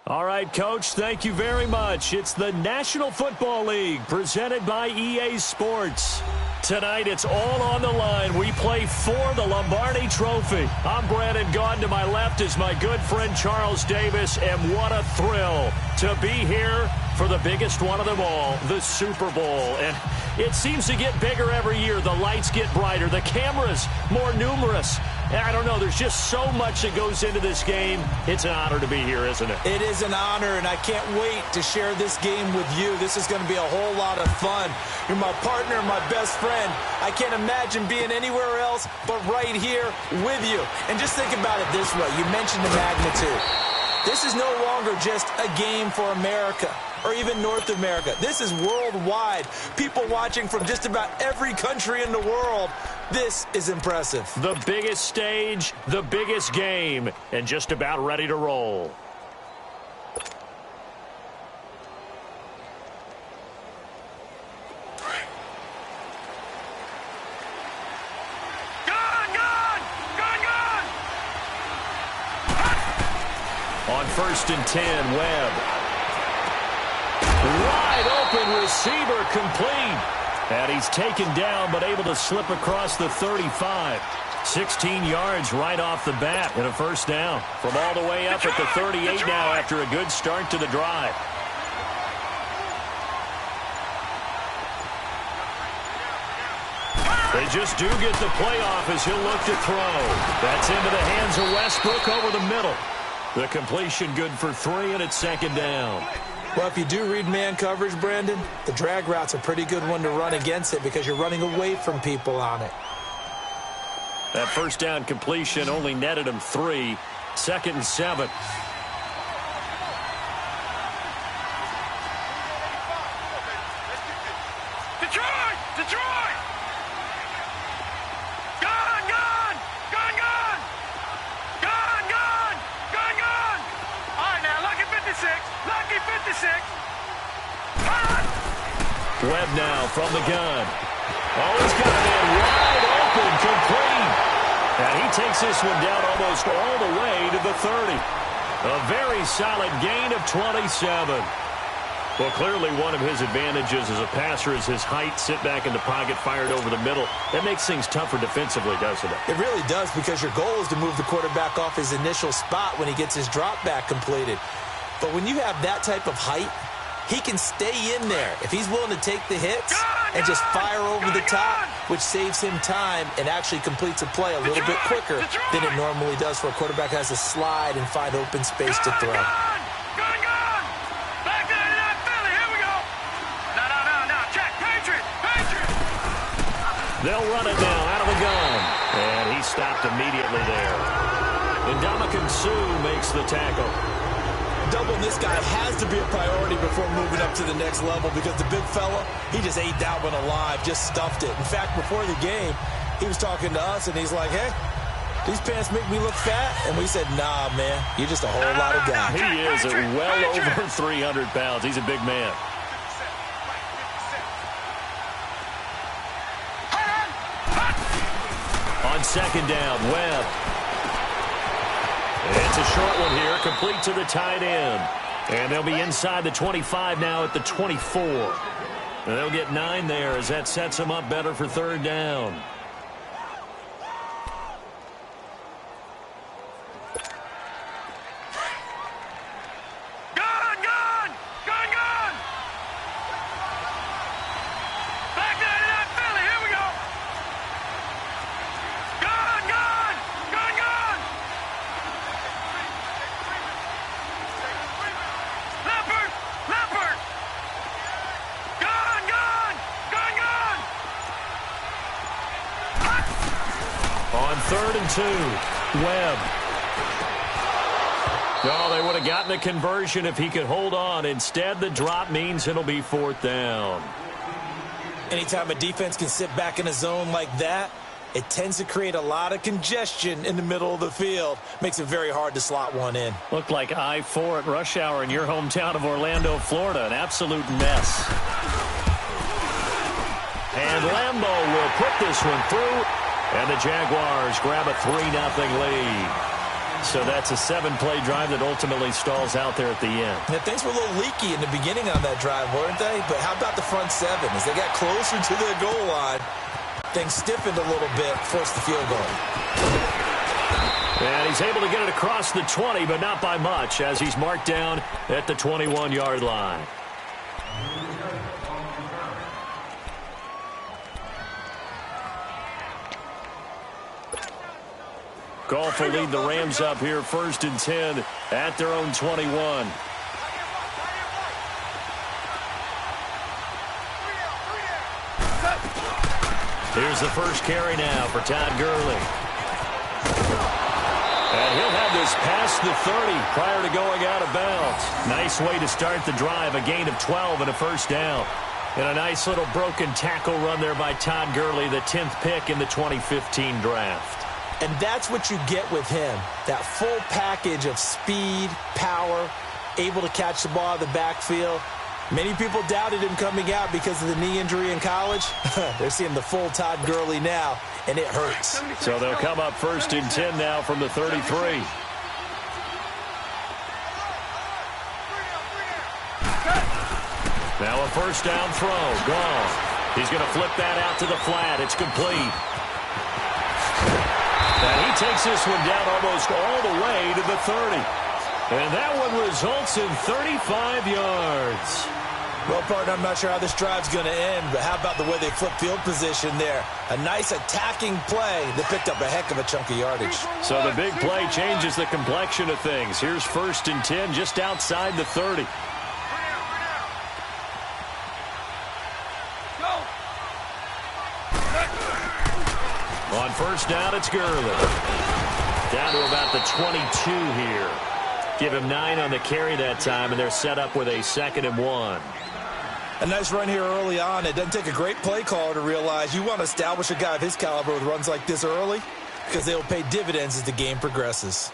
All right, Coach, thank you very much. It's the National Football League presented by EA Sports. Tonight, it's all on the line. We play for the Lombardi Trophy. I'm Brandon Gaudin. To my left is my good friend Charles Davis, and what a thrill to be here for the biggest one of them all, the Super Bowl. And it seems to get bigger every year. The lights get brighter. The cameras more numerous. I don't know. There's just so much that goes into this game. It's an honor to be here, isn't it? It is an honor, and I can't wait to share this game with you. This is going to be a whole lot of fun. You're my partner, my best friend. I can't imagine being anywhere else but right here with you. And just think about it this way. You mentioned the magnitude. This is no longer just a game for America or even North America. This is worldwide. People watching from just about every country in the world. This is impressive. The biggest stage, the biggest game, and just about ready to roll. On 1st and 10, Webb. Wide open receiver complete. And he's taken down but able to slip across the 35. 16 yards right off the bat and a first down. From all the way up at the 38 now after a good start to the drive. They just do get the playoff as he'll look to throw. That's into the hands of Westbrook over the middle. The completion good for 3, and it's 2nd down. Well, if you do read man coverage, Brandon, the drag route's a pretty good one to run against it because you're running away from people on it. That first down completion only netted him 3. 2nd and 7. Detroit! Lucky 56. Webb now from the gun. Oh, he's got it in wide open, complete. And he takes this one down almost all the way to the 30. A very solid gain of 27. Well, clearly one of his advantages as a passer is his height. Sit back in the pocket, fired over the middle. That makes things tougher defensively, doesn't it? It really does, because your goal is to move the quarterback off his initial spot when he gets his drop back completed. But when you have that type of height, he can stay in there if he's willing to take the hits and just fire over the top, which saves him time and actually completes a play a little bit quicker than it normally does for a quarterback who has to slide and find open space to throw. Back there to that Philly. Here we go. No. Check. Patriot. They'll run it now out of the gun. And he stopped immediately there. And Ndamukong Suh makes the tackle. Doubling this guy has to be a priority before moving up to the next level, because the big fella, he just ate that one alive, just stuffed it. In fact, before the game, he was talking to us, and he's like, hey, these pants make me look fat. And we said, nah, man, you're just a whole lot of guy. He is at well over 300 pounds. He's a big man. On 2nd down, Webb. It's a short one here, complete to the tight end. And they'll be inside the 25 now at the 24. And they'll get 9 there as that sets them up better for 3rd down. Gun! Back there to that Philly. Here we go. Gun! Leopard! Gun! On 3rd and 2, Webb. Oh, they would have gotten the conversion if he could hold on. Instead, the drop means it'll be 4th down. Anytime a defense can sit back in a zone like that, it tends to create a lot of congestion in the middle of the field. Makes it very hard to slot one in. Looked like I-4 at rush hour in your hometown of Orlando, Florida. An absolute mess. And Lambeau will put this one through. And the Jaguars grab a 3-0 lead. So that's a 7-play drive that ultimately stalls out there at the end. Yeah, things were a little leaky in the beginning on that drive, weren't they? But how about the front 7? As they got closer to their goal line, things stiffened a little bit, forced the field goal. And he's able to get it across the 20, but not by much, as he's marked down at the 21-yard line. Goff will lead the Rams up here, 1st and 10 at their own 21. Here's the first carry now for Todd Gurley. And he'll have this past the 30 prior to going out of bounds. Nice way to start the drive, a gain of 12 and a first down. And a nice little broken tackle run there by Todd Gurley, the 10th pick in the 2015 draft. And that's what you get with him, that full package of speed, power, able to catch the ball in the backfield. Many people doubted him coming out because of the knee injury in college. They're seeing the full Todd Gurley now, and it hurts. So they'll come up 1st and 10 now from the 33. Now a first down throw, gone. He's going to flip that out to the flat. It's complete. And he takes this one down almost all the way to the 30. And that one results in 35 yards. Well, partner, I'm not sure how this drive's going to end, but how about the way they flip field position there? A nice attacking play that picked up a heck of a chunk of yardage. So the big play changes the complexion of things. Here's 1st and 10 just outside the 30. On first down, it's Gurley. Down to about the 22 here. Give him 9 on the carry that time, and they're set up with a 2nd and 1. A nice run here early on. It doesn't take a great play caller to realize you want to establish a guy of his caliber with runs like this early because they will pay dividends as the game progresses.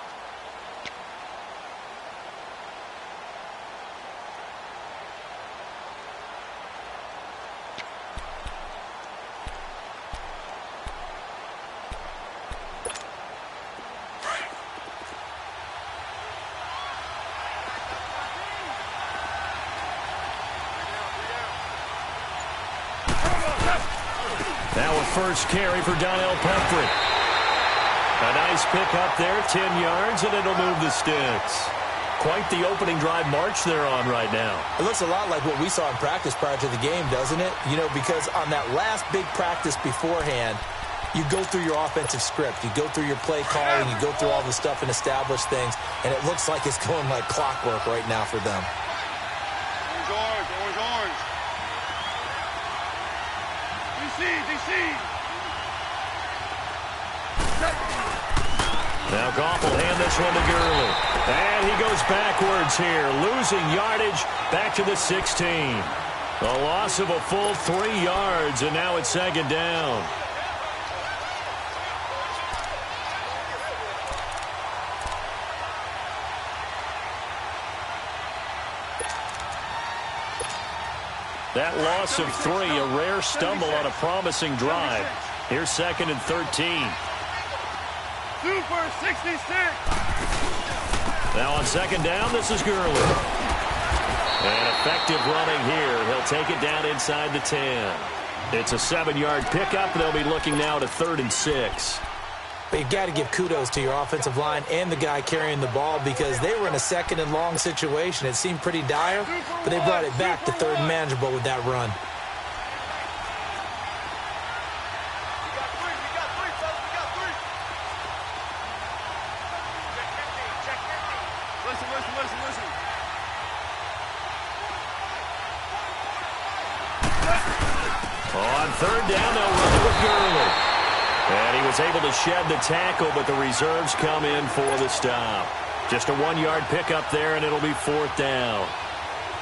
Now a first carry for Donnell Pumphrey. A nice pick up there, 10 yards, and it'll move the sticks. Quite the opening drive march they're on right now. It looks a lot like what we saw in practice prior to the game, doesn't it? You know, because on that last big practice beforehand, you go through your offensive script. You go through your play calling. You go through all the stuff and establish things, and it looks like it's going like clockwork right now for them. Orange, orange, orange. DC. Now Goff will hand this one to Gurley. And he goes backwards here, losing yardage back to the 16. A loss of a full 3 yards, and now it's 2nd down. That loss of 3, a rare stumble on a promising drive. Here's 2nd and 13. Super 66. Now on 2nd down, this is Gurley. And effective running here. He'll take it down inside the 10. It's a 7-yard pickup. They'll be looking now to 3rd and 6. But you've got to give kudos to your offensive line and the guy carrying the ball because they were in a 2nd and long situation. It seemed pretty dire, but they brought it back to 3rd and manageable with that run. Listen. On 3rd down, they'll run it with Gurley. And he was able to shed the tackle, but the reserves come in for the stop. Just a 1-yard pickup there, and it'll be 4th down.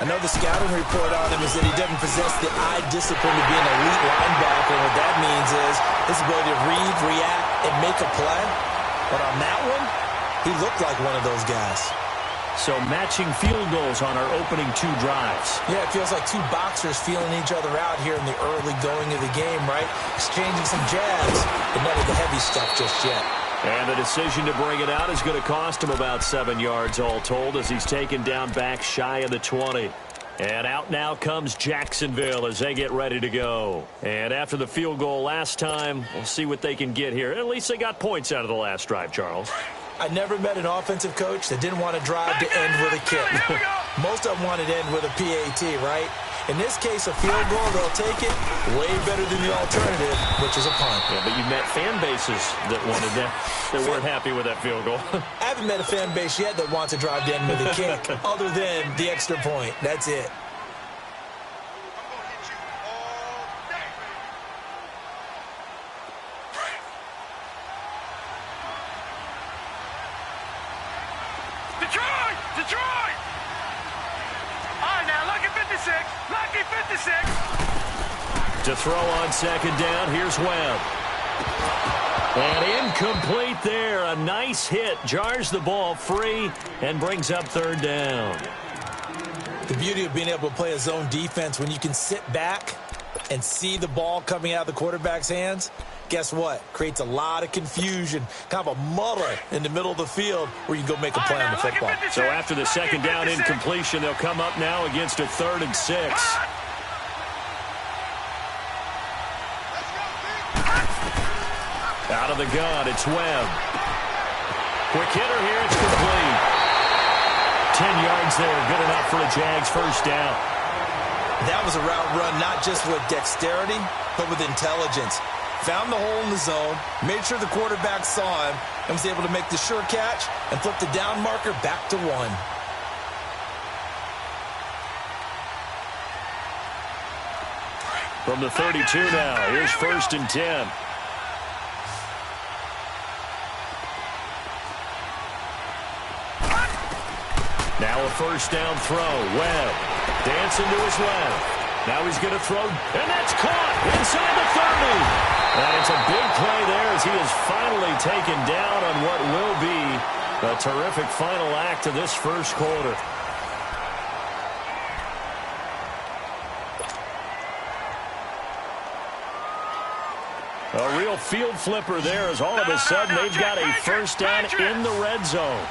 I know the scouting report on him is that he doesn't possess the eye discipline to be an elite linebacker. And what that means is his ability to read, react, and make a play. But on that one, he looked like one of those guys. So matching field goals on our opening 2 drives. Yeah, it feels like 2 boxers feeling each other out here in the early going of the game, right? Exchanging some jabs, but none of the heavy stuff just yet. And the decision to bring it out is going to cost him about 7 yards all told as he's taken down back shy of the 20. And out now comes Jacksonville as they get ready to go. And after the field goal last time, we'll see what they can get here. At least they got points out of the last drive, Charles. I never met an offensive coach that didn't want to drive to end with a kick. Most of them wanted to end with a PAT, right? In this case, a field goal, they'll take it way better than the alternative, which is a punt. Yeah, but you met fan bases that wanted that, that weren't happy with that field goal. I haven't met a fan base yet that wants to drive to end with a kick, other than the extra point. That's it. Detroit! Detroit! All right, now, lucky 56. Lucky 56. To throw on second down, here's Webb. And incomplete there. A nice hit. Jars the ball free and brings up third down. The beauty of being able to play a zone defense when you can sit back and see the ball coming out of the quarterback's hands, guess what? Creates a lot of confusion, kind of a muddle in the middle of the field where you can go make a play on the football. So after the second down incompletion, they'll come up now against a 3rd and 6. Out of the gun, it's Webb. Quick hitter here, it's complete. 10 yards there, good enough for the Jags' first down. That was a route run not just with dexterity, but with intelligence. Found the hole in the zone, made sure the quarterback saw him, and was able to make the sure catch and flip the down marker back to 1. From the 32 now, here's 1st and 10. Now a first down throw. Webb dancing to his left. Now he's going to throw, and that's caught inside the 30. And it's a big play there as he is finally taken down on what will be a terrific final act of this first quarter. A real field flipper there as all of a sudden they've got a first down in the red zone.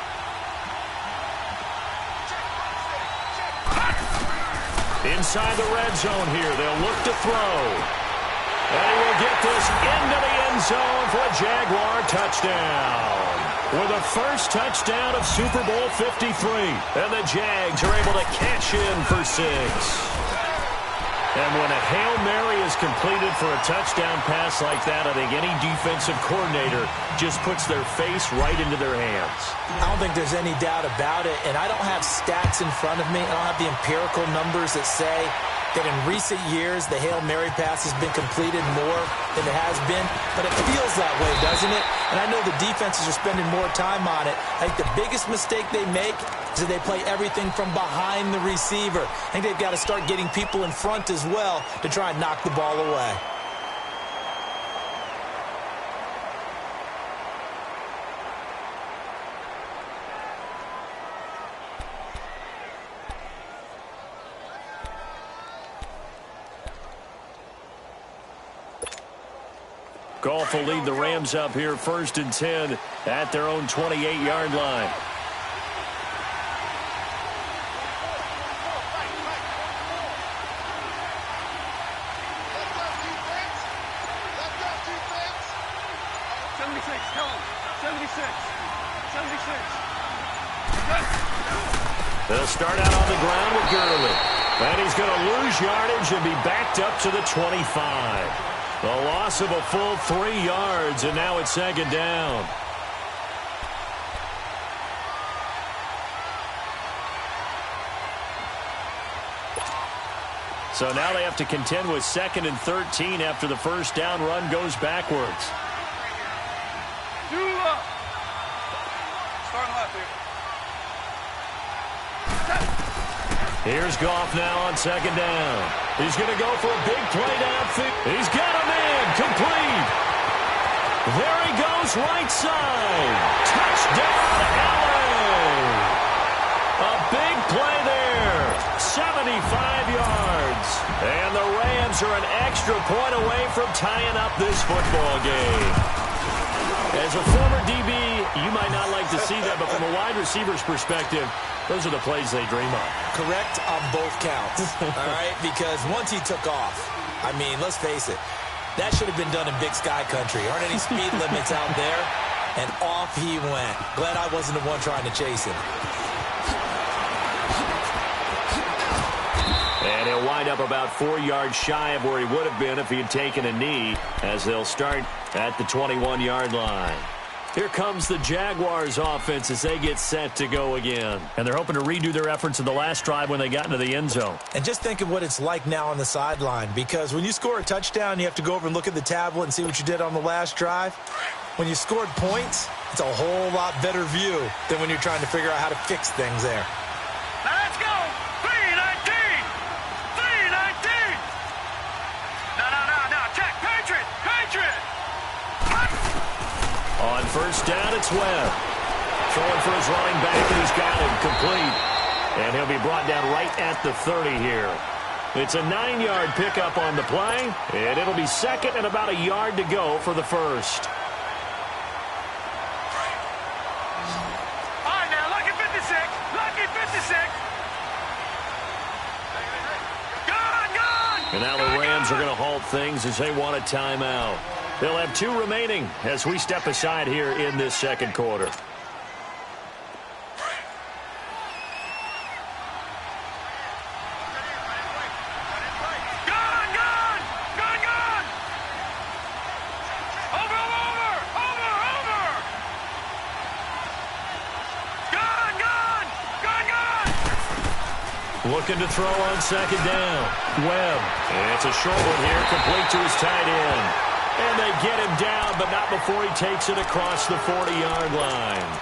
Inside the red zone here, they'll look to throw. And he will get this into the end zone for a Jaguar touchdown. With the first touchdown of Super Bowl 53. And the Jags are able to cash in for 6. And when a Hail Mary is completed for a touchdown pass like that, I think any defensive coordinator just puts their face right into their hands. I don't think there's any doubt about it, and I don't have stats in front of me. I don't have the empirical numbers that say that in recent years the Hail Mary pass has been completed more than it has been, but it feels that way, doesn't it? And I know the defenses are spending more time on it. I think the biggest mistake they make is that they play everything from behind the receiver. I think they've got to start getting people in front as well to try and knock the ball away. Goff will lead the Rams up here 1st and 10 at their own 28-yard line. They'll start out on the ground with Gurley. And he's going to lose yardage and be backed up to the 25. The loss of a full 3 yards, and now it's 2nd down. So now they have to contend with 2nd and 13 after the first down run goes backwards. Here's Goff now on 2nd down. He's going to go for a big play downfield. He's got him in. Complete. There he goes right side. Touchdown, LA. A big play there. 75 yards. And the Rams are an extra point away from tying up this football game. As a former DB, you might not like to see that, but from a wide receiver's perspective, those are the plays they dream of. Correct on both counts, all right? Because once he took off, I mean, let's face it, that should have been done in Big Sky country. Aren't any speed limits out there? And off he went. Glad I wasn't the one trying to chase him. And he'll wind up about 4 yards shy of where he would have been if he had taken a knee, as they'll start at the 21-yard line. Here comes the Jaguars offense as they get set to go again. And they're hoping to redo their efforts in the last drive when they got into the end zone. And just think of what it's like now on the sideline, because when you score a touchdown, you have to go over and look at the tablet and see what you did on the last drive. When you scored points, it's a whole lot better view than when you're trying to figure out how to fix things there. Now let's go. 319. 319. No. Check. Patriot. Patriot. On first down, it's Webb. Throwing for his running back, and he's got him complete. And he'll be brought down right at the 30 here. It's a 9-yard pickup on the play, and it'll be second and about a yard to go for the first. All right, now, lucky 56. Lucky 56. Gone. And now the Rams are going to halt things as they want a timeout. They'll have 2 remaining as we step aside here in this second quarter. Gone. Over. Gone. Looking to throw on second down. Webb. It's a short one here, complete to his tight end. And they get him down, but not before he takes it across the 40-yard line.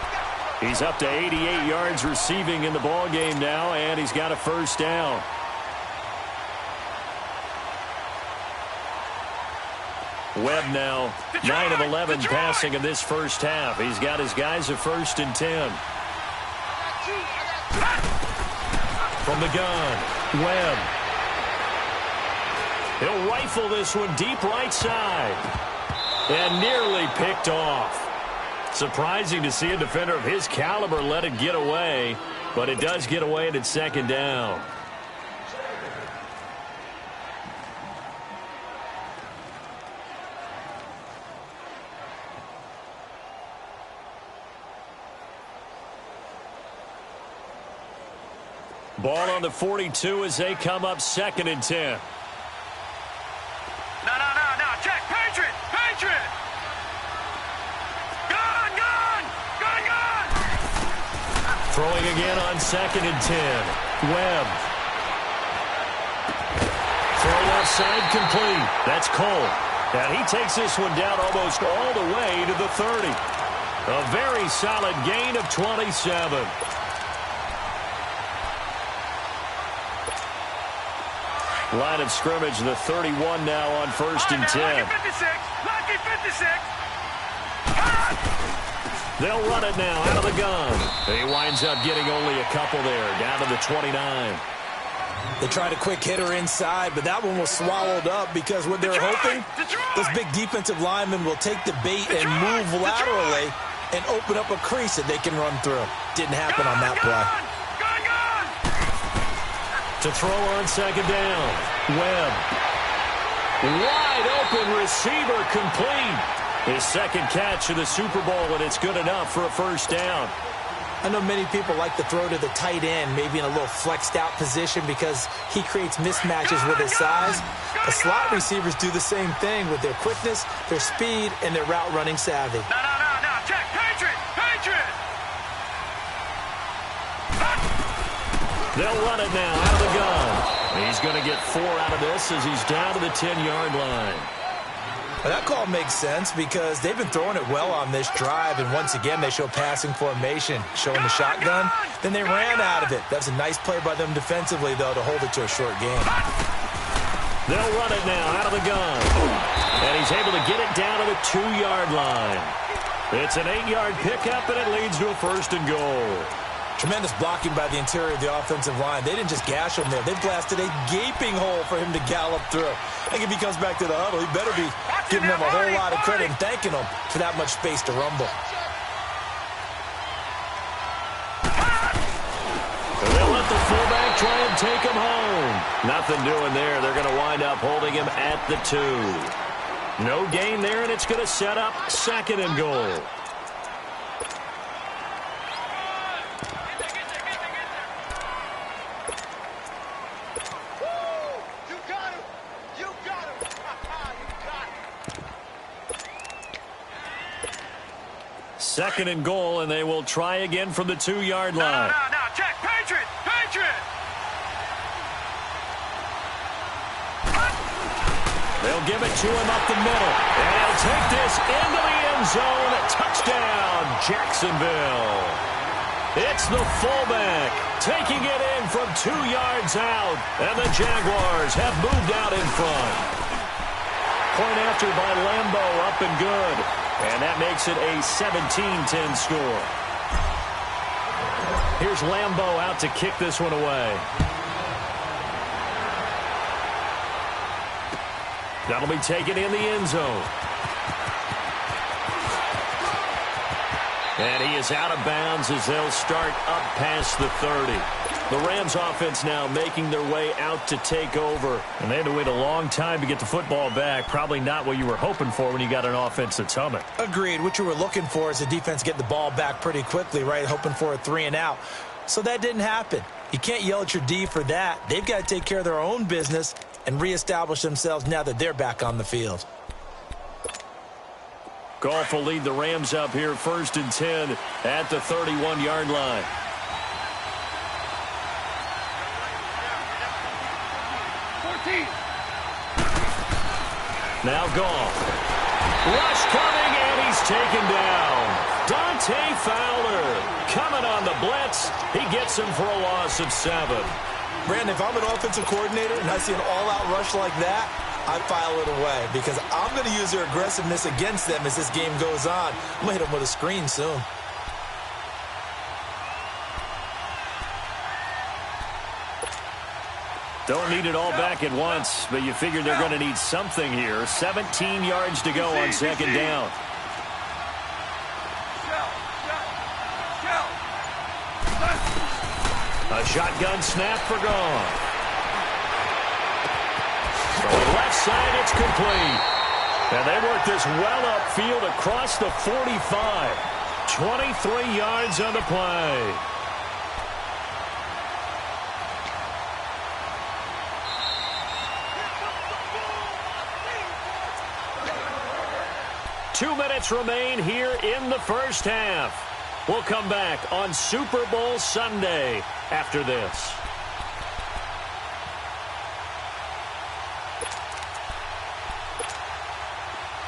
He's up to 88 yards receiving in the ballgame now, and he's got a first down. Webb now 9 of 11 passing in this first half. He's got his guys a 1st and 10. From the gun, Webb. He'll rifle this one deep right side. And nearly picked off. Surprising to see a defender of his caliber let it get away. But it does get away and it's second down. Ball on the 42 as they come up 2nd and 10. No. Check. Patriot. Gone. Throwing again on 2nd and 10. Webb. Throw left side complete. That's Cole. And he takes this one down almost all the way to the 30. A very solid gain of 27. Line of scrimmage, the 31 now on 1st and 10. Lucky 56. They'll run it now out of the gun. He winds up getting only a couple there, down to the 29. They tried a quick hitter inside, but that one was swallowed up because what they're hoping, those big defensive linemen will take the bait and move laterally and open up a crease that they can run through. Didn't happen on that play. To throw on second down. Webb. Wide open receiver complete. His second catch of the Super Bowl, and it's good enough for a first down. I know many people like to throw to the tight end, maybe in a little flexed out position because he creates mismatches with his size. The slot receivers do the same thing with their quickness, their speed, and their route running savvy. No. Check. Patriot. They'll run it now out of the gun. He's going to get 4 out of this as he's down to the 10-yard line. Well, that call makes sense because they've been throwing it well on this drive, and once again they show passing formation, showing the shotgun. Then they ran out of it. That's a nice play by them defensively, though, to hold it to a short game. They'll run it now out of the gun. And he's able to get it down to the 2-yard line. It's an 8-yard pickup, and it leads to a 1st and goal. Tremendous blocking by the interior of the offensive line. They didn't just gash him there. They blasted a gaping hole for him to gallop through. I think if he comes back to the huddle, he better be giving them a whole lot of credit and thanking them for that much space to rumble. They'll let the fullback try and take him home. Nothing doing there. They're going to wind up holding him at the 2. No gain there, and it's going to set up 2nd and goal. Second and goal, and they will try again from the 2-yard line. No, check, Patriot! They'll give it to him up the middle, and he'll take this into the end zone. Touchdown, Jacksonville. It's the fullback taking it in from 2 yards out, and the Jaguars have moved out in front. Point after by Lambo, up and good. And that makes it a 17-10 score. Here's Lambo out to kick this one away. That'll be taken in the end zone. And he is out of bounds as they'll start up past the 30. The Rams offense now making their way out to take over. And they had to wait a long time to get the football back. Probably not what you were hoping for when you got an offense that's humming. Agreed. What you were looking for is the defense getting the ball back pretty quickly, right? Hoping for a 3 and out. So that didn't happen. You can't yell at your D for that. They've got to take care of their own business and reestablish themselves now that they're back on the field. Goff will lead the Rams up here 1st and 10 at the 31-yard line. Now Goff. Rush coming, and he's taken down. Dante Fowler coming on the blitz. He gets him for a loss of 7. Brandon, if I'm an offensive coordinator and I see an all-out rush like that, I file it away because I'm going to use their aggressiveness against them as this game goes on. I'm going to hit them with a screen soon. Don't need it all back at once, but you figure they're going to need something here. 17 yards to go on 2nd down. A shotgun snap for Goff. From the left side, it's complete. And they work this well upfield across the 45. 23 yards on the play. Two minutes remain here in the first half. We'll come back on Super Bowl Sunday after this.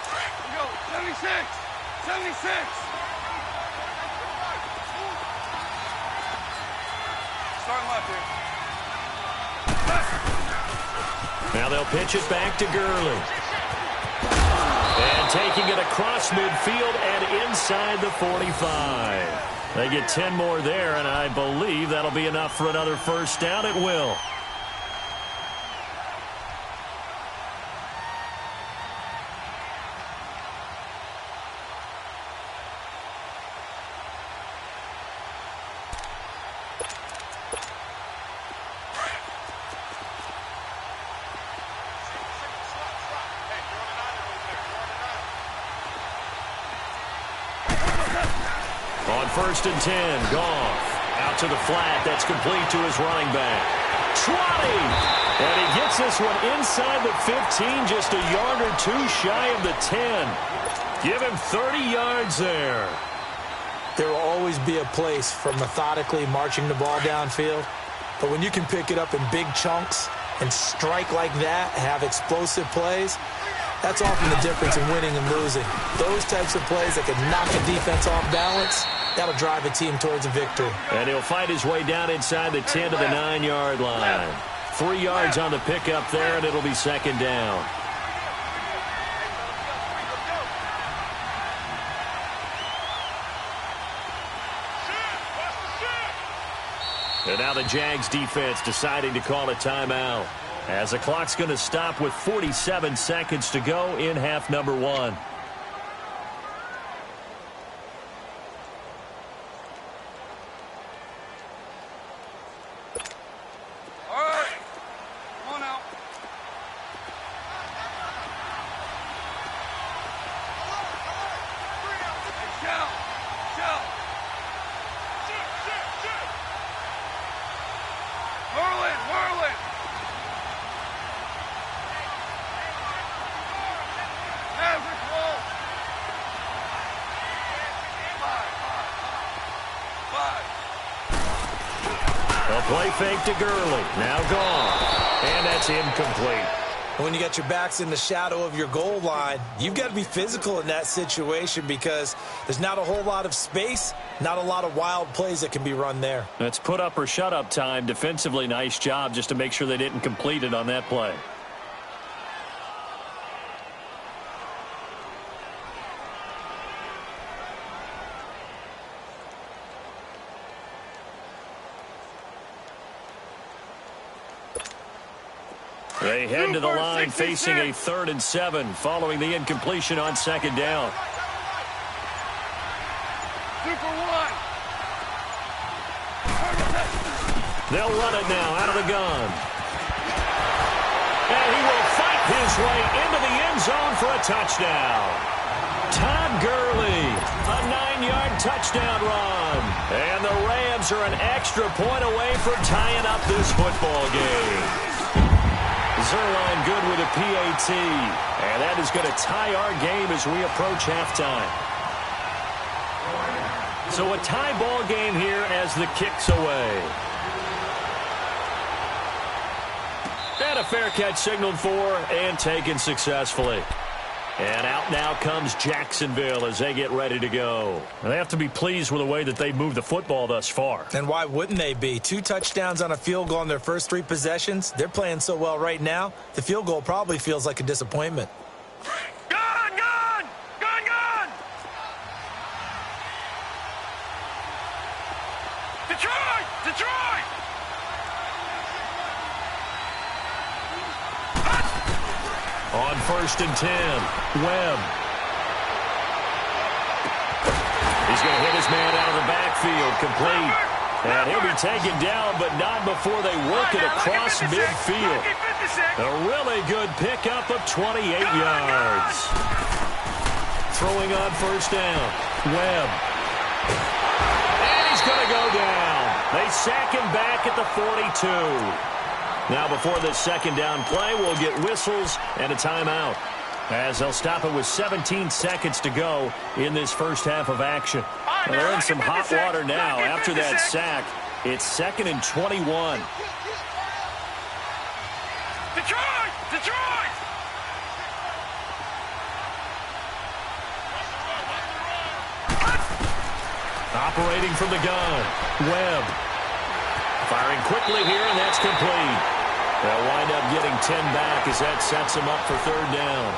Here we go, 76! 76! Starting left here. Now they'll pitch it back to Gurley. And taking it across midfield and inside the 45. They get 10 more there, and I believe that'll be enough for another first down. It will. On 1st and 10, Goff out to the flat. That's complete to his running back. 20! And he gets this one inside the 15, just a yard or two shy of the 10. Give him 30 yards there. There will always be a place for methodically marching the ball downfield. But when you can pick it up in big chunks and strike like that, have explosive plays, that's often the difference in winning and losing. Those types of plays that can knock a defense off balance, that'll drive a team towards a victory. And he'll fight his way down inside the 10 to the 9-yard line. 3 yards on the pickup there, and it'll be 2nd down. And now the Jags defense deciding to call a timeout, as the clock's going to stop with 47 seconds to go in half number 1. Play fake to Gurley. Now gone. And that's incomplete. When you got your backs in the shadow of your goal line, you've got to be physical in that situation because there's not a whole lot of space, not a lot of wild plays that can be run there. That's put up or shut up time. Defensively, nice job just to make sure they didn't complete it on that play. They head to the line facing a 3rd and 7 following the incompletion on 2nd down. They'll run it now out of the gun. And he will fight his way into the end zone for a touchdown. Todd Gurley, a 9-yard touchdown run. And the Rams are an extra point away from tying up this football game. Zerline good with a PAT. And that is going to tie our game as we approach halftime. So a tie ball game here as the kick's away. And a fair catch signaled for and taken successfully. And out now comes Jacksonville as they get ready to go. And they have to be pleased with the way that they've moved the football thus far. And why wouldn't they be? 2 touchdowns on a field goal in their first 3 possessions. They're playing so well right now, the field goal probably feels like a disappointment. Gone! Gone! Gone! Gone! Detroit! Detroit! On 1st and 10, Webb. He's going to hit his man out of the backfield, complete. And he'll be taken down, but not before they work it across midfield. A really good pickup of 28 yards. Throwing on 1st down, Webb. And he's going to go down. They sack him back at the 42. Now, before this 2nd down play, we'll get whistles and a timeout, as they'll stop it with 17 seconds to go in this first half of action. Well, they're in some hot water now after that sack. It's 2nd and 21. Detroit! Detroit! Operating from the gun, Webb. Firing quickly here, and that's complete. They'll wind up getting 10 back as that sets them up for 3rd down.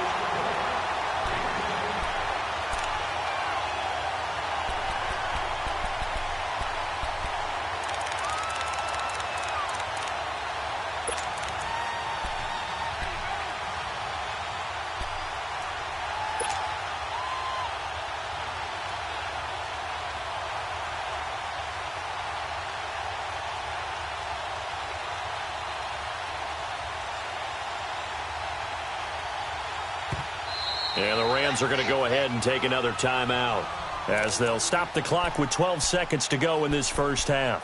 And the Rams are going to go ahead and take another timeout, as they'll stop the clock with 12 seconds to go in this first half.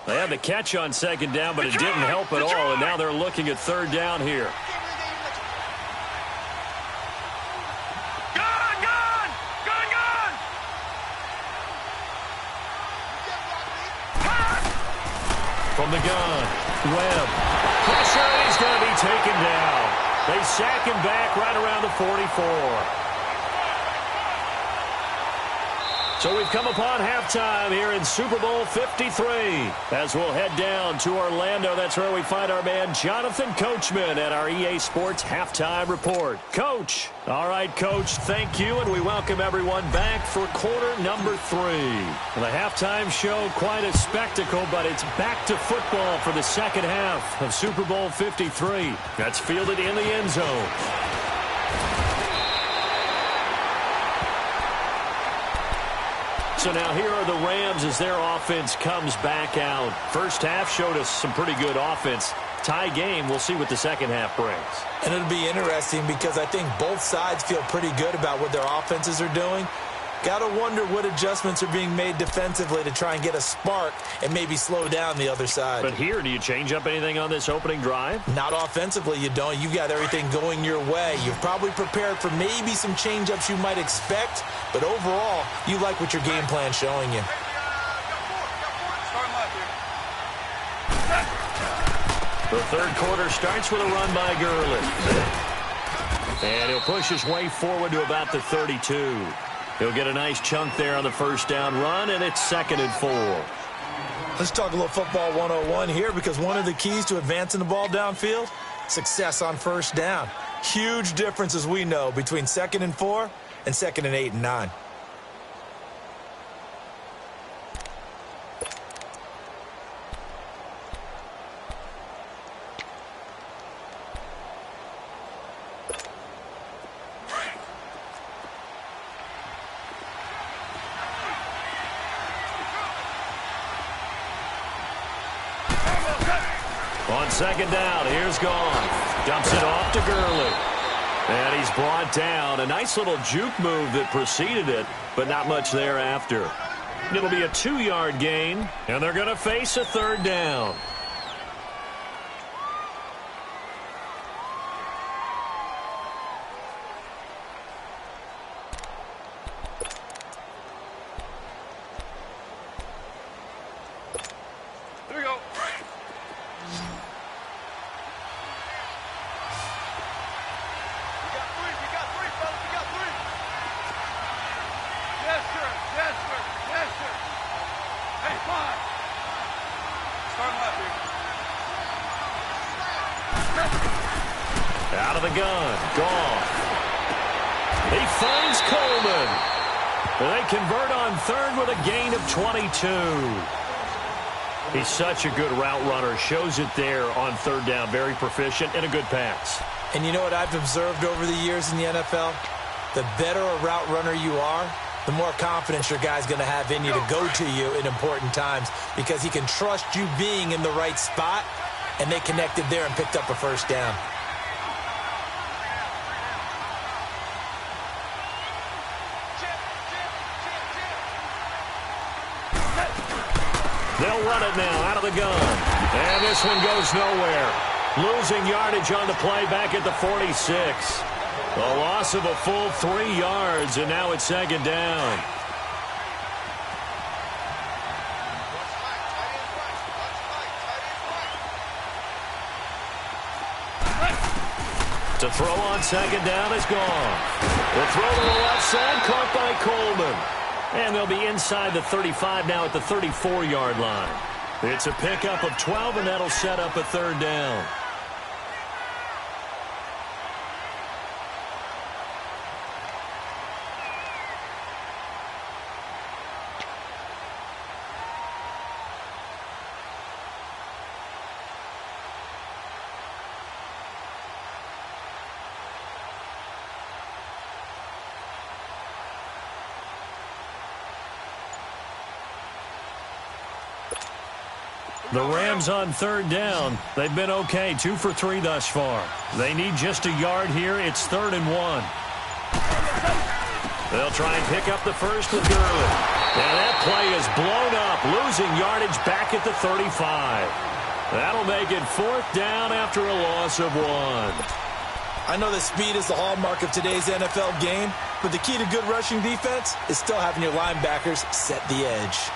They had the catch on 2nd down, but it didn't help at all, and now they're looking at 3rd down here. From the gun, Webb. Pressure, and he's going to be taken down. They sack him back right around the 44. So we've come upon halftime here in Super Bowl 53. As we'll head down to Orlando, that's where we find our man Jonathan Coachman at our EA Sports Halftime Report. Coach. All right, Coach, thank you, and we welcome everyone back for quarter number 3. The halftime show, quite a spectacle, but it's back to football for the second half of Super Bowl 53. That's fielded in the end zone. So now here are the Rams as their offense comes back out. First half showed us some pretty good offense. Tie game, we'll see what the second half brings. And it'll be interesting because I think both sides feel pretty good about what their offenses are doing. Got to wonder what adjustments are being made defensively to try and get a spark and maybe slow down the other side. But here, do you change up anything on this opening drive? Not offensively, you don't. You've got everything going your way. You've probably prepared for maybe some change-ups you might expect, but overall, you like what your game plan's showing you. The third quarter starts with a run by Gurley. And he'll push his way forward to about the 32. He'll get a nice chunk there on the first down run, and it's 2nd and 4. Let's talk a little football 101 here, because one of the keys to advancing the ball downfield, success on first down. Huge difference, as we know, between 2nd and 4 and 2nd and 8 and 9. On second down, here's Goff. Dumps it off to Gurley. And he's brought down. A nice little juke move that preceded it, but not much thereafter. It'll be a 2-yard gain, and they're going to face a third down. Out of the gun, Goff. He finds Coleman. They convert on third with a gain of 22. He's such a good route runner. Shows it there on third down. Very proficient and a good pass. And you know what I've observed over the years in the NFL? The better a route runner you are, the more confidence your guy's going to have in you to go to you in important times, because he can trust you being in the right spot, and they connected there and picked up a first down. They'll run it now out of the gun. And this one goes nowhere. Losing yardage on the play back at the 46. A loss of a full 3 yards, and now it's 2nd down. To throw on 2nd down is gone. The throw to the left side, caught by Coleman. And they'll be inside the 35 now at the 34-yard line. It's a pickup of 12, and that'll set up a third down. The Rams on third down. They've been okay, 2 for 3 thus far. They need just a yard here. It's 3rd and 1. They'll try and pick up the first with Gurley. And that play is blown up, losing yardage back at the 35. That'll make it 4th down after a loss of 1. I know that speed is the hallmark of today's NFL game, but the key to good rushing defense is still having your linebackers set the edge.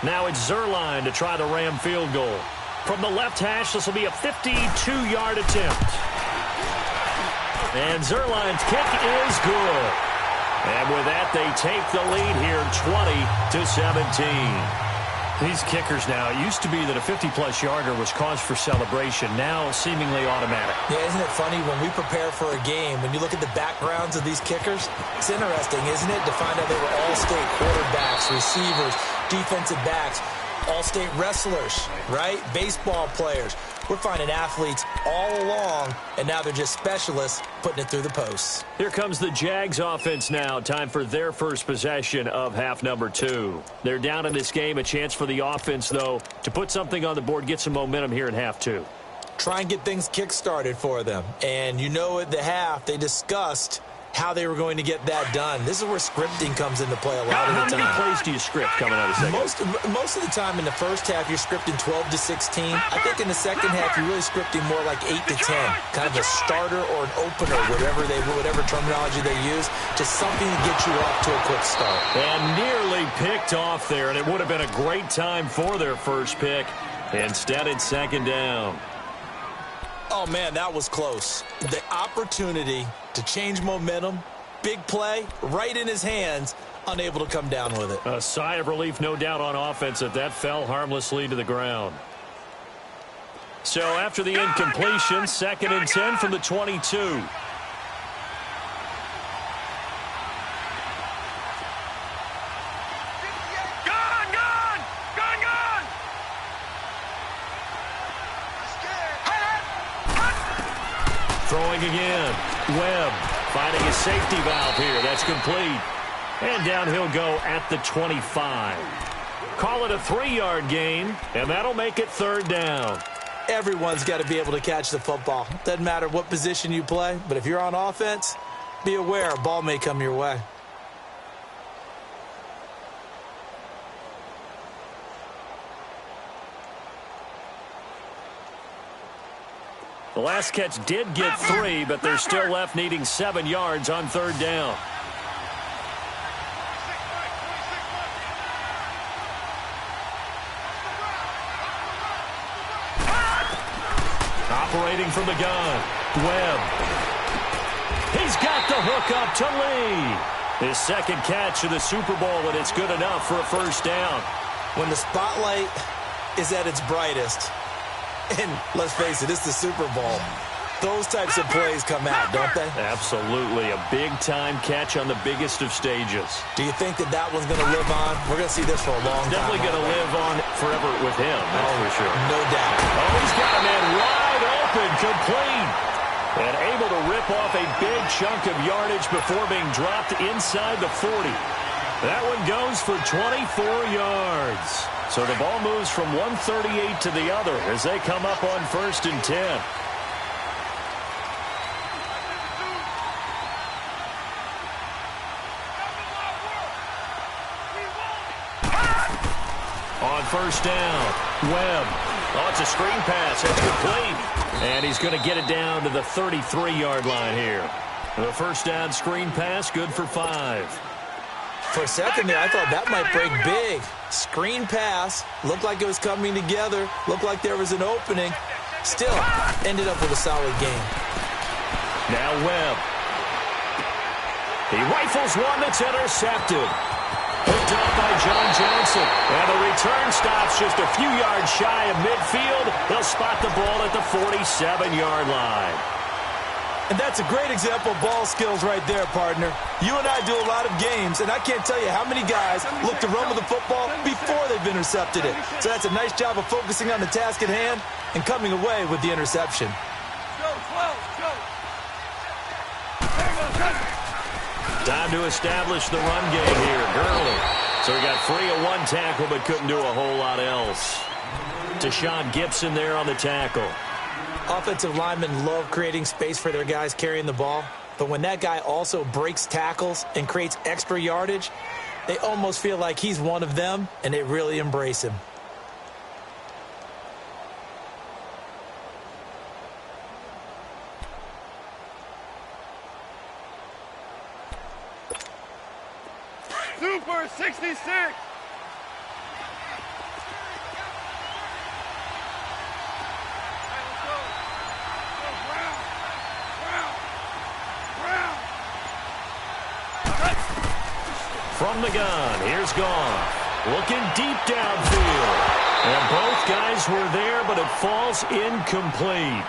Now it's Zerline to try the Ram field goal. From the left hash, this will be a 52-yard attempt. And Zerline's kick is good. And with that, they take the lead here 20-17. These kickers now, it used to be that a 50-plus yarder was cause for celebration, now seemingly automatic. Yeah, isn't it funny when we prepare for a game, when you look at the backgrounds of these kickers, it's interesting, isn't it, to find out they were all-state quarterbacks, receivers, defensive backs, all-state wrestlers, right? Baseball players. We're finding athletes all along, and now they're just specialists putting it through the posts. Here comes the Jags offense now. Time for their first possession of half number 2. They're down in this game. A chance for the offense, though, to put something on the board, get some momentum here in half 2. Try and get things kick-started for them. And you know at the half, they discussed how they were going to get that done. This is where scripting comes into play a lot of the time. How many plays do you script coming out of the second? Most of the time in the first half, you're scripting 12 to 16. I think in the second half, you're really scripting more like 8 to 10. Kind of a starter or an opener, whatever terminology they use, just something to get you off to a quick start. And nearly picked off there, and it would have been a great time for their first pick. Instead, it's second down. Oh, man, that was close. The opportunity to change momentum, big play, right in his hands, unable to come down with it. A sigh of relief, no doubt, on offense that fell harmlessly to the ground. So after the incompletion, 2nd and 10 from the 22. Throwing again. Webb finding a safety valve here. That's complete. And down he'll go at the 25. Call it a 3-yard gain, and that'll make it 3rd down. Everyone's got to be able to catch the football. Doesn't matter what position you play, but if you're on offense, be aware a ball may come your way. The last catch did get 3, but they're still left needing 7 yards on 3rd down. Operating from the gun, Webb. He's got the hook up to Lee. His 2nd catch of the Super Bowl, and it's good enough for a 1st down. When the spotlight is at its brightest, and let's face it, it's the Super Bowl, those types of plays come out, don't they? Absolutely. A big-time catch on the biggest of stages. Do you think that one's going to live on? We're going to see this for a long time. Definitely going to live on forever with him, that's for sure. No doubt. Oh, he's got a man wide open, complete. And able to rip off a big chunk of yardage before being dropped inside the 40. That one goes for 24 yards. So the ball moves from 138 to the other as they come up on 1st and 10. On 1st down, Webb. Oh, it's a screen pass. It's complete. And he's going to get it down to the 33-yard line here. The 1st down screen pass, good for 5. For a second there, I thought that might break big. Screen pass. Looked like it was coming together. Looked like there was an opening. Still, ended up with a solid game. Now Webb. He rifles one that's intercepted. Picked off by John Johnson. And the return stops just a few yards shy of midfield. They'll spot the ball at the 47-yard line. And that's a great example of ball skills right there, partner. You and I do a lot of games, and I can't tell you how many guys look to run with the football before they've intercepted it. So that's a nice job of focusing on the task at hand and coming away with the interception. Time to establish the run game here. Gurley. So he got free of one tackle but couldn't do a whole lot else. Deshaun Gibson there on the tackle. Offensive linemen love creating space for their guys carrying the ball. But when that guy also breaks tackles and creates extra yardage, they almost feel like he's one of them, and they really embrace him. Super 66. from the gun. Here's Goff. Looking deep downfield. And both guys were there, but it falls incomplete.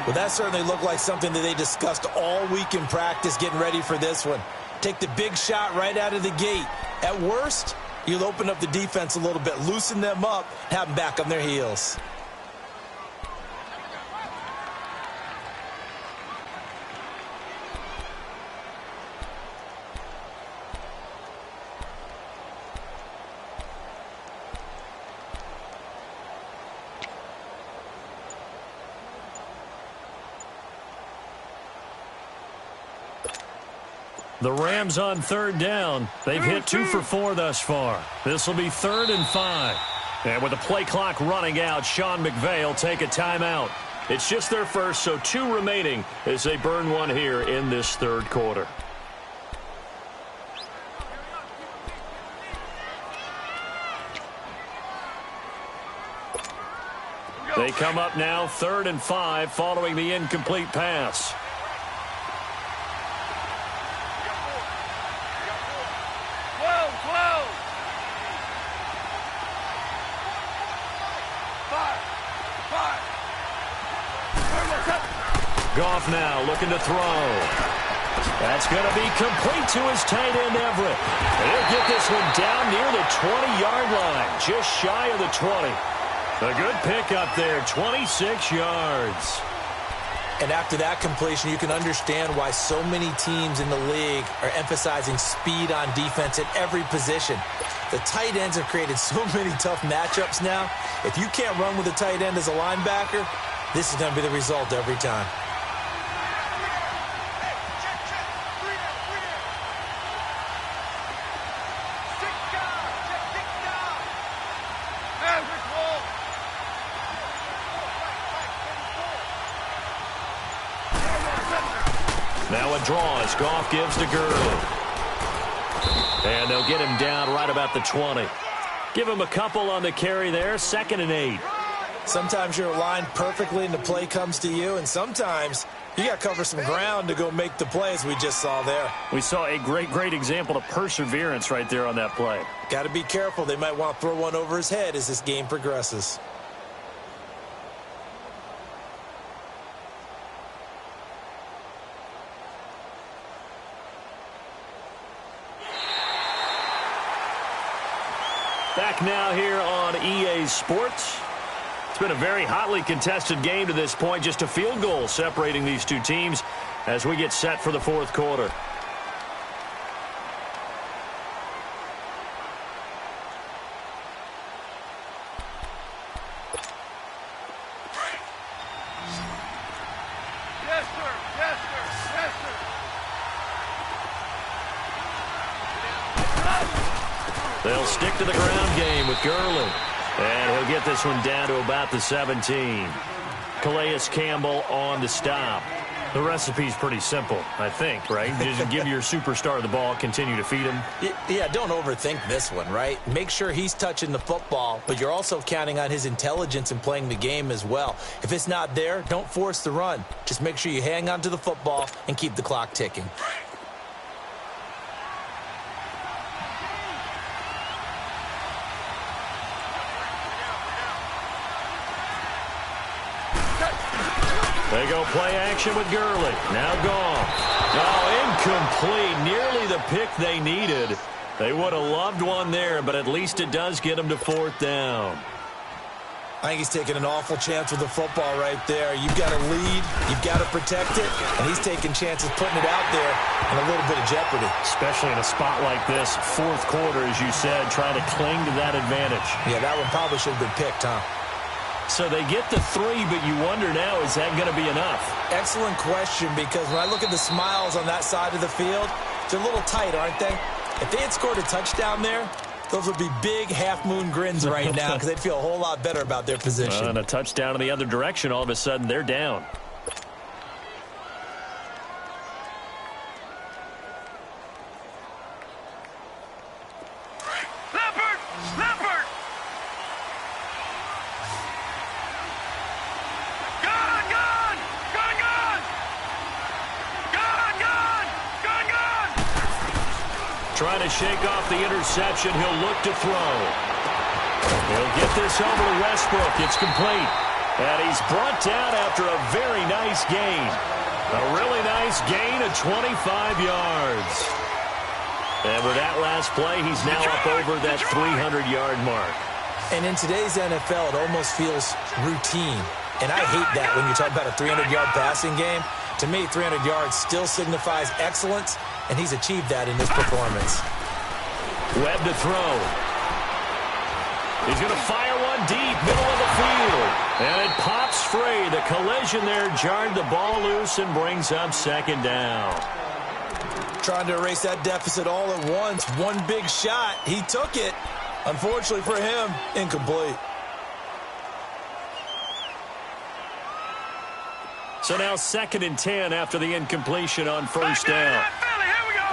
Well, that certainly looked like something that they discussed all week in practice getting ready for this one. Take the big shot right out of the gate. At worst, you'll open up the defense a little bit, loosen them up, have them back on their heels. The Rams on third down. They've hit 2 for 4 thus far. This will be 3rd and 5. And with the play clock running out, Sean McVay will take a timeout. It's just their first, so 2 remaining as they burn one here in this third quarter. They come up now 3rd and 5 following the incomplete pass. Goff now looking to throw. That's going to be complete to his tight end, Everett. He'll get this one down near the 20-yard line, just shy of the 20. A good pickup there, 26 yards. And after that completion, you can understand why so many teams in the league are emphasizing speed on defense at every position. The tight ends have created so many tough matchups now. If you can't run with a tight end as a linebacker, this is going to be the result every time. Now a draw as Goff gives to Gurley. And they'll get him down right about the 20. Give him a couple on the carry there, 2nd and 8. Sometimes you're aligned perfectly and the play comes to you, and sometimes you got to cover some ground to go make the plays we just saw there. We saw a great example of perseverance right there on that play. Got to be careful. They might want to throw one over his head as this game progresses. Back now here on EA Sports. It's been a very hotly contested game to this point. Just a field goal separating these two teams as we get set for the fourth quarter. Yes, sir. Yes, sir. Yes, sir. They'll stick to the ground game with Gurley. And he'll get this one down to about the 17. Calais Campbell on the stop. The recipe's pretty simple, I think, right? Just give your superstar the ball, continue to feed him. Yeah, don't overthink this one, right? Make sure he's touching the football, but you're also counting on his intelligence in playing the game as well. If it's not there, don't force the run. Just make sure you hang on to the football and keep the clock ticking. They go play action with Gurley. Now Goff. Oh, incomplete. Nearly the pick they needed. They would have loved one there, but at least it does get them to 4th down. I think he's taking an awful chance with the football right there. You've got to lead. You've got to protect it. And he's taking chances putting it out there in a little bit of jeopardy. Especially in a spot like this, fourth quarter, as you said, trying to cling to that advantage. Yeah, that one probably should have been picked, huh? So they get the 3, but you wonder now, is that going to be enough? Excellent question, because when I look at the smiles on that side of the field, they're a little tight, aren't they? If they had scored a touchdown there, those would be big half-moon grins right now because they'd feel a whole lot better about their position. And a touchdown in the other direction, all of a sudden, they're down. trying to shake off the interception. He'll look to throw. He'll get this over to Westbrook. It's complete. And he's brought down after a very nice gain. A really nice gain of 25 yards. And with that last play, he's now up over that 300-yard mark. And in today's NFL, it almost feels routine. And I hate that when you talk about a 300-yard passing game. To me, 300 yards still signifies excellence, and he's achieved that in this performance. Webb to throw. He's going to fire one deep, middle of the field. And it pops free. The collision there jarred the ball loose and brings up second down. Trying to erase that deficit all at once. One big shot. He took it. Unfortunately for him, incomplete. So now 2nd and 10 after the incompletion on first down. Here we go.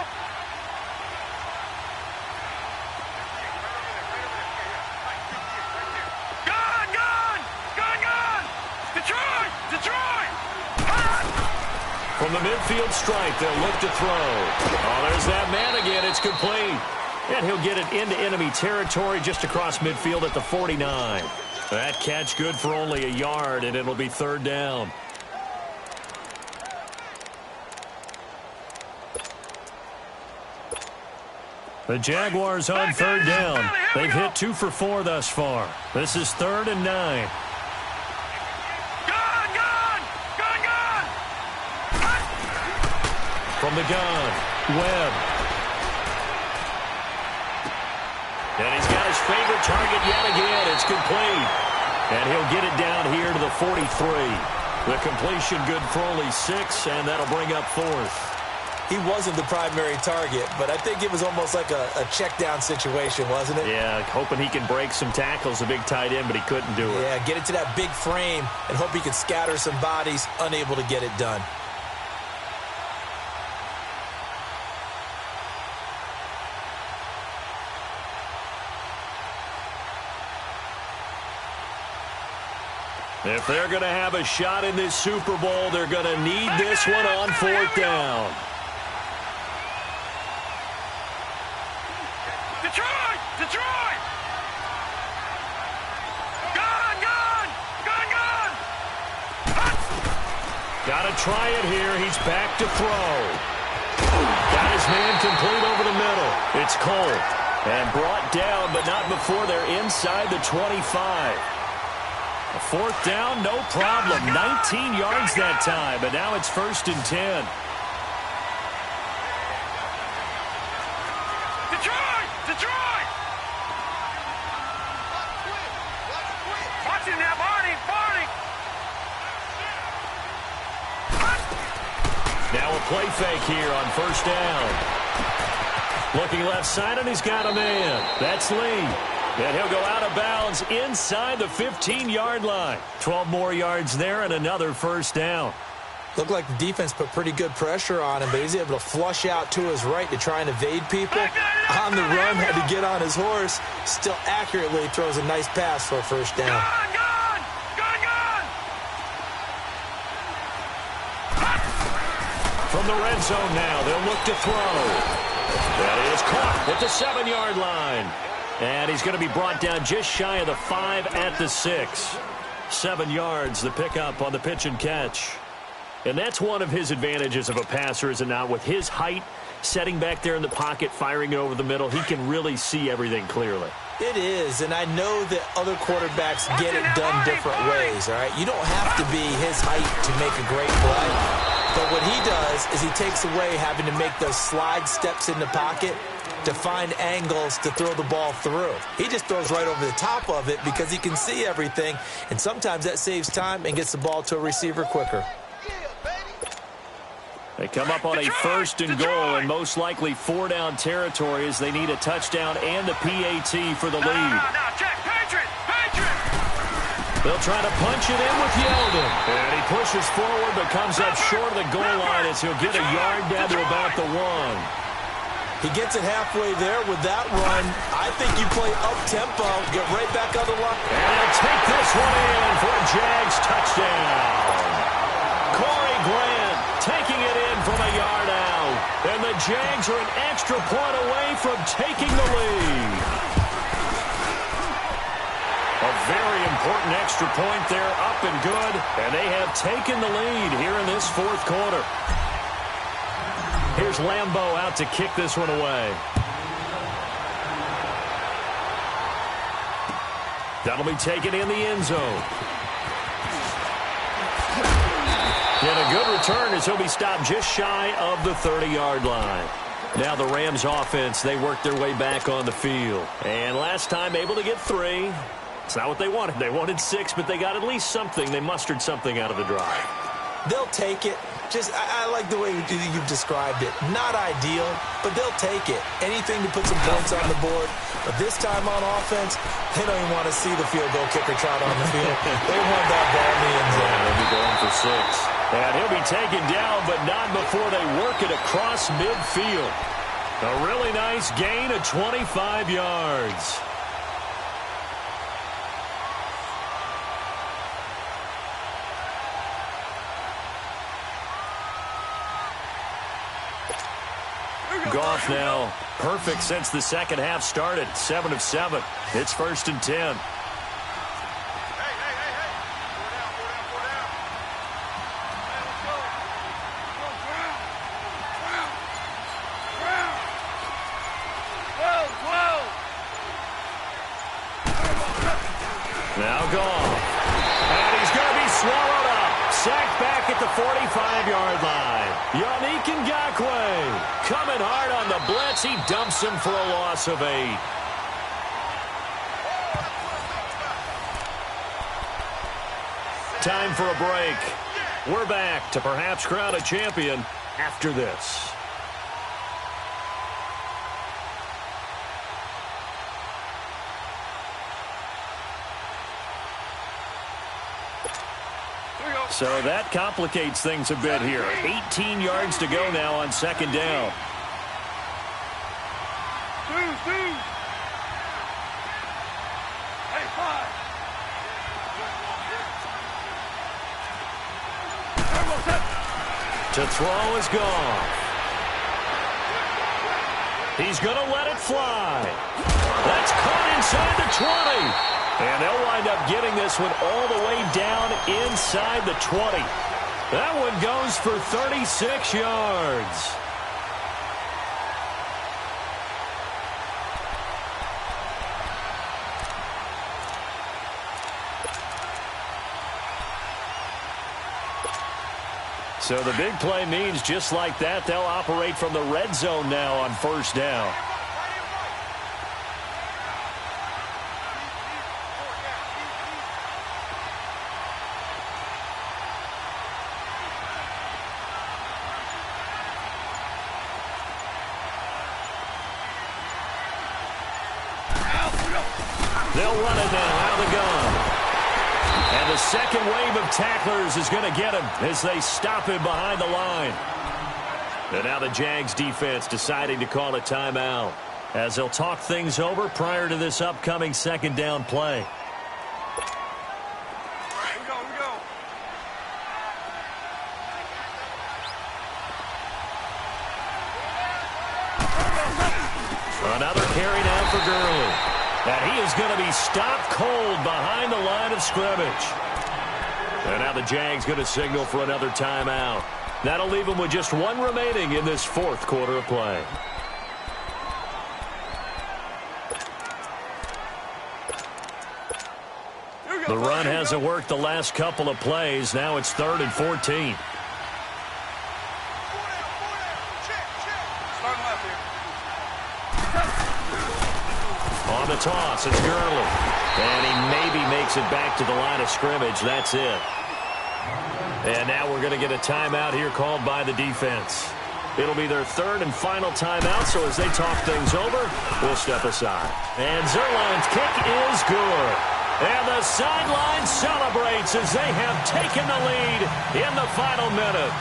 Gone. Detroit. From the midfield stripe, they'll look to throw. Oh, there's that man again. It's complete. And he'll get it into enemy territory just across midfield at the 49. That catch good for only a yard, and it'll be 3rd down. The Jaguars on 3rd down. They've hit 2 for 4 thus far. This is 3rd and 9. Gone. From the gun, Webb. And he's got his favorite target yet again. It's complete. And he'll get it down here to the 43. The completion good for only 6, and that'll bring up 4th. He wasn't the primary target, but I think it was almost like a check-down situation, wasn't it? Yeah, hoping he can break some tackles, a big tight end, but he couldn't do it. Yeah, get it to that big frame and hope he could scatter some bodies, unable to get it done. If they're going to have a shot in this Super Bowl, they're going to need this one on 4th down. Detroit. Gone. Got to try it here. He's back to throw. Got his man complete over the middle. It's Cole. And brought down, but not before they're inside the 25. A 4th down, no problem. 19 yards that time, but now it's 1st and 10. Detroit. Watch him now, Barney. Now a play fake here on 1st down. Looking left side, and he's got a man. That's Lee. And he'll go out of bounds inside the 15-yard line. 12 more yards there and another 1st down. Looked like the defense put pretty good pressure on him, but he's able to flush out to his right to try and evade people. On the run, had to get on his horse. Still accurately throws a nice pass for a 1st down. Gone. From the red zone now, they'll look to throw. That is caught at the 7-yard line. And he's going to be brought down just shy of the 5 at the 6. 7 yards, the pickup on the pitch and catch. And that's one of his advantages of a passer, is it not? With his height, setting back there in the pocket, firing it over the middle, he can really see everything clearly. It is, and I know that other quarterbacks get it done different ways, all right? You don't have to be his height to make a great play. But what he does is he takes away having to make those slide steps in the pocket to find angles to throw the ball through. He just throws right over the top of it because he can see everything, and sometimes that saves time and gets the ball to a receiver quicker. They come up on a 1st and goal, and most likely 4-down territory as they need a touchdown and a PAT for the lead. Now, check. Patriot. They'll try to punch it in with Yeldon. And he pushes forward but comes up short of the goal line as he'll get a yard down to about the 1. He gets it halfway there with that run. I think you play up-tempo, get right back on the line. And he'll take this one in for a Jags touchdown. Corey Grant taking it in from a yard out. And the Jags are an extra point away from taking the lead. A very important extra point there, up and good. And they have taken the lead here in this fourth quarter. Here's Lambeau out to kick this one away. That'll be taken in the end zone. And a good return as he'll be stopped just shy of the 30-yard line. Now the Rams offense, they work their way back on the field. And last time able to get 3. It's not what they wanted. They wanted 6, but they got at least something. They mustered something out of the drive. They'll take it. I like the way you've described it. Not ideal, but they'll take it. Anything to put some points on the board. But this time on offense, they don't even want to see the field goal kicker trot on the field. They want that ball in the end zone. They'll be going for 6. And he'll be taken down, but not before they work it across midfield. A really nice gain of 25 yards. Goff now perfect since the second half started. 7 of 7. It's 1st and 10. Now Goff. And he's going to be swallowed up. Sacked back at the 45-yard line. Yannick Ngakoue coming hard on the blitz. He dumps him for a loss of 8. Time for a break. We're back to perhaps crown a champion after this. So that complicates things a bit here. 18 yards to go now on second down. To throw is gone. He's going to let it fly. That's caught inside the 20. And they'll wind up getting this one all the way down inside the 20. That one goes for 36 yards. So the big play means just like that, they'll operate from the red zone now on first down. They'll run it now out of the gun. And the second wave of tacklers is going to get him as they stop him behind the line. And now the Jags defense deciding to call a timeout as they'll talk things over prior to this upcoming second down play. Here we go. Another carry now for Gurley. And he is going to be stopped cold behind the line of scrimmage. And now the Jags going to signal for another timeout. That'll leave them with just 1 remaining in this fourth quarter of play. The run hasn't worked the last couple of plays. Now it's 3rd and 14. On the toss, it's Gurley. And he maybe makes it back to the line of scrimmage. That's it. And now we're going to get a timeout here called by the defense. It'll be their 3rd and final timeout, so as they talk things over, we'll step aside. And Zerline's kick is good. And the sideline celebrates as they have taken the lead in the final minute.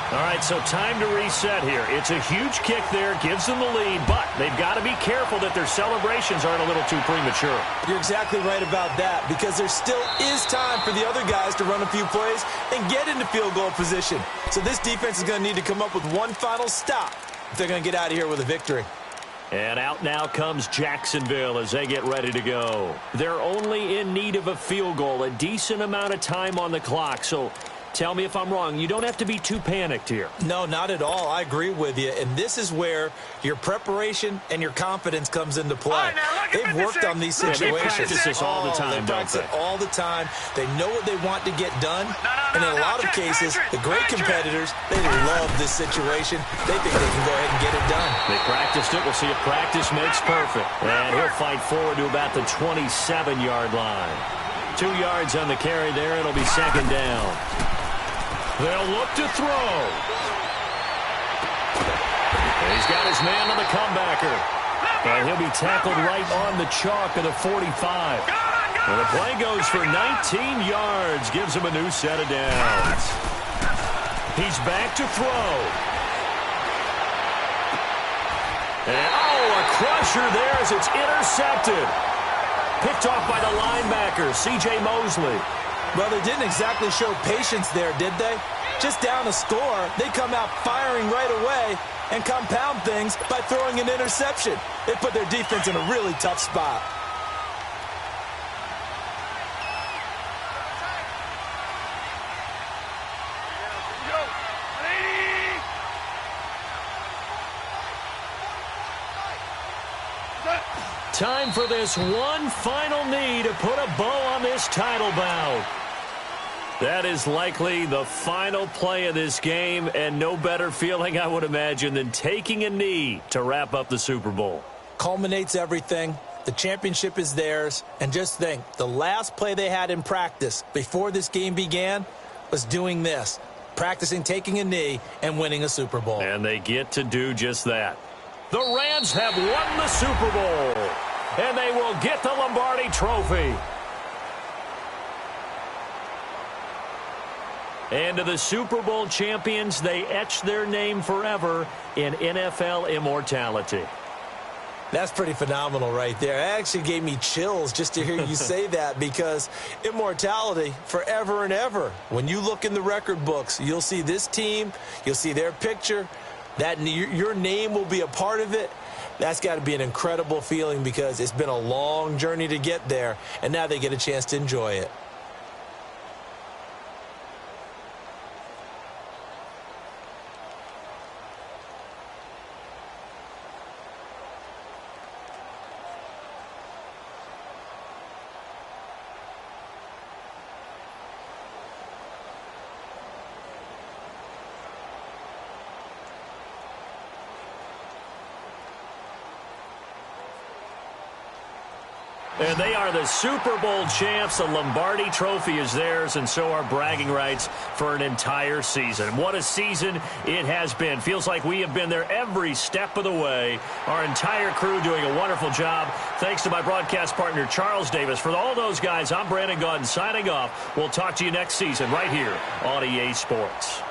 All right, so time to reset here. It's a huge kick there, gives them the lead, but they've got to be careful that their celebrations aren't a little too premature. You're exactly right about that, because there still is time for the other guys to run a few plays and get into field goal position. So this defense is going to need to come up with one final stop if they're going to get out of here with a victory. And out now comes Jacksonville as they get ready to go. They're only in need of a field goal, a decent amount of time on the clock. So tell me if I'm wrong. You don't have to be too panicked here. No, not at all. I agree with you. And this is where your preparation and your confidence comes into play. They've worked on these situations. They practice this all the time, they practice it all the time. They know what they want to get done. And in a lot of cases, the great competitors, they love this situation. They think they can go ahead and get it done. They practiced it. We'll see if practice makes perfect. And he'll fight forward to about the 27-yard line. 2 yards on the carry there. It'll be second down. They'll look to throw. And he's got his man on the comebacker. And he'll be tackled right on the chalk of the 45. And the play goes for 19 yards. Gives him a new set of downs. He's back to throw. And, a crusher there as it's intercepted. Picked off by the linebacker, C.J. Mosley. Well, they didn't exactly show patience there, did they? Just down a score, they come out firing right away and compound things by throwing an interception. They put their defense in a really tough spot. Time for this one final knee to put a bow on this title bout. That is likely the final play of this game, and no better feeling, I would imagine, than taking a knee to wrap up the Super Bowl. Culminates everything. The championship is theirs. And just think, the last play they had in practice before this game began was doing this, practicing taking a knee and winning a Super Bowl. And they get to do just that. The Rams have won the Super Bowl, and they will get the Lombardi Trophy. And to the Super Bowl champions, they etch their name forever in NFL immortality. That's pretty phenomenal right there. It actually gave me chills just to hear you say that, because immortality forever and ever. When you look in the record books, you'll see this team, you'll see their picture, that your name will be a part of it. That's got to be an incredible feeling, because it's been a long journey to get there, and now they get a chance to enjoy it. And they are the Super Bowl champs. The Lombardi Trophy is theirs, and so are bragging rights for an entire season. What a season it has been. Feels like we have been there every step of the way. Our entire crew doing a wonderful job. Thanks to my broadcast partner, Charles Davis. For all those guys, I'm Brandon Gaudin signing off. We'll talk to you next season right here on EA Sports.